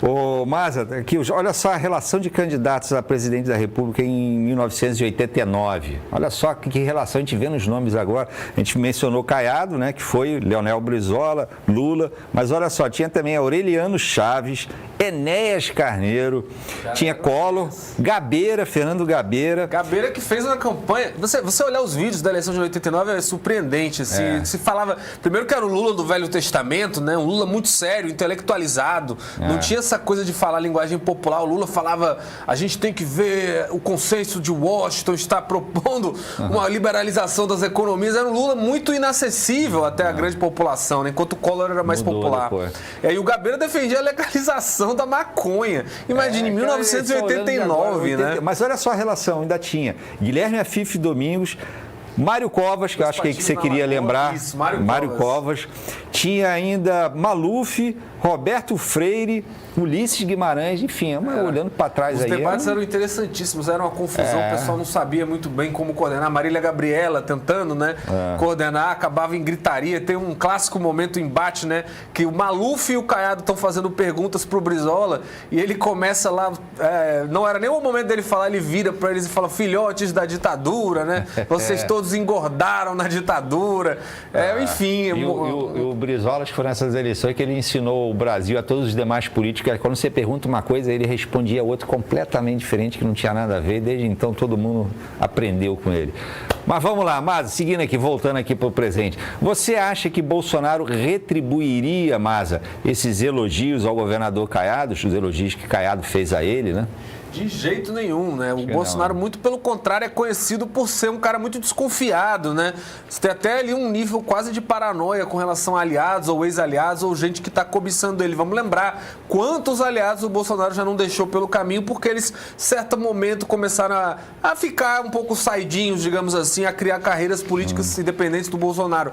Ô, Maza, aqui, olha só a relação de candidatos a presidente da República em 1989. Olha só que relação a gente vê nos nomes agora. A gente mencionou Caiado, né, que foi Leonel Brizola, Lula, mas olha só, tinha também Aureliano Chaves, Enéas Carneiro, tinha Collor, Gabeira, Fernando Gabeira. Gabeira que fez uma campanha... Você olhar os vídeos da eleição de 89 é surpreendente. Assim, se falava... Primeiro que era o Lula do Velho Testamento, né? Um Lula muito sério, intelectualizado. Não tinha essa coisa de falar linguagem popular. O Lula falava, a gente tem que ver o consenso de Washington está propondo uma liberalização das economias. Era um Lula muito inacessível até a grande população, né? Enquanto o Collor era mais popular. Depois. E aí o Gabeira defendia a legalização da maconha. Imagine, 1989, agora, né? Mas olha só a relação, ainda tinha Guilherme Afife Domingos, Mário Covas, que eu acho que você queria lembrar. Isso, Mário Covas. Tinha ainda Maluf, Roberto Freire, Ulisses Guimarães, enfim, olhando para trás aí. Os debates eram interessantíssimos, era uma confusão, o pessoal não sabia muito bem como coordenar. Marília Gabriela tentando, né, coordenar, acabava em gritaria. Tem um clássico momento, embate, né, que o Maluf e o Caiado estão fazendo perguntas pro Brizola e ele começa lá, não era nem o momento dele falar, ele vira para eles e fala, filhotes da ditadura, né, vocês todos engordaram na ditadura, enfim. E o Brizola, acho que foi nessas eleições que ele ensinou o Brasil a todos os demais políticos. Quando você pergunta uma coisa, ele respondia outra completamente diferente, que não tinha nada a ver. Desde então, todo mundo aprendeu com ele. Mas vamos lá, Maza, seguindo aqui, voltando aqui para o presente. Você acha que Bolsonaro retribuiria, Maza, esses elogios ao governador Caiado, os elogios que Caiado fez a ele, né? De jeito nenhum, né? O Bolsonaro, muito pelo contrário, é conhecido por ser um cara muito desconfiado, né? Você tem até ali um nível quase de paranoia com relação a aliados ou ex-aliados ou gente que está cobiçando ele. Vamos lembrar quantos aliados o Bolsonaro já não deixou pelo caminho porque eles, em certo momento, começaram a ficar um pouco saidinhos, digamos assim, a criar carreiras políticas independentes do Bolsonaro.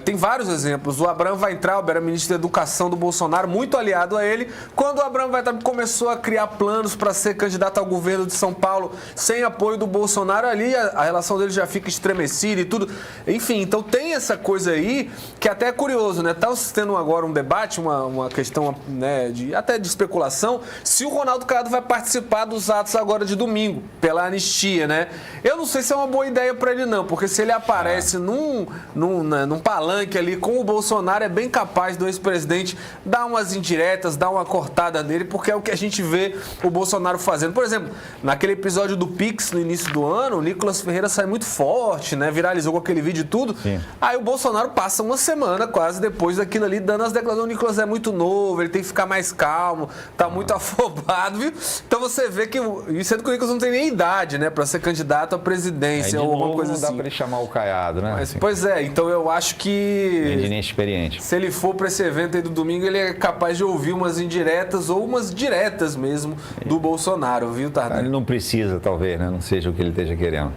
Tem vários exemplos. O Abraham Weintraub era ministro da Educação do Bolsonaro, muito aliado a ele. Quando o Abraham Weintraub começou a criar planos para ser candidato ao governo de São Paulo sem apoio do Bolsonaro, ali a relação dele já fica estremecida e tudo. Enfim, então tem essa coisa aí que até é curioso, né? Tá tendo agora um debate, uma questão, né, até de especulação, se o Ronaldo Caiado vai participar dos atos agora de domingo, pela anistia, né? Eu não sei se é uma boa ideia para ele não, porque se ele aparece num palanque ali com o Bolsonaro, é bem capaz do ex-presidente dar umas indiretas, dar uma cortada nele, porque é o que a gente vê o Bolsonaro fazendo. Por exemplo, naquele episódio do Pix no início do ano, o Nicolas Ferreira sai muito forte, né? Viralizou com aquele vídeo e tudo. Sim. Aí o Bolsonaro passa uma semana quase depois daquilo ali, dando as declarações. O Nicolas é muito novo, ele tem que ficar mais calmo, tá muito afobado, viu? Então você vê que, sendo que o Nicolas não tem nem idade, né, pra ser candidato à presidência ou alguma coisa assim. Não dá pra ele chamar o Caiado, né? Mas, assim, pois é, então eu acho que... Nem experiente. Se ele for pra esse evento aí do domingo, ele é capaz de ouvir umas indiretas ou umas diretas mesmo do Bolsonaro, viu, Tardan? Ele não precisa, talvez, né? Não seja o que ele esteja querendo.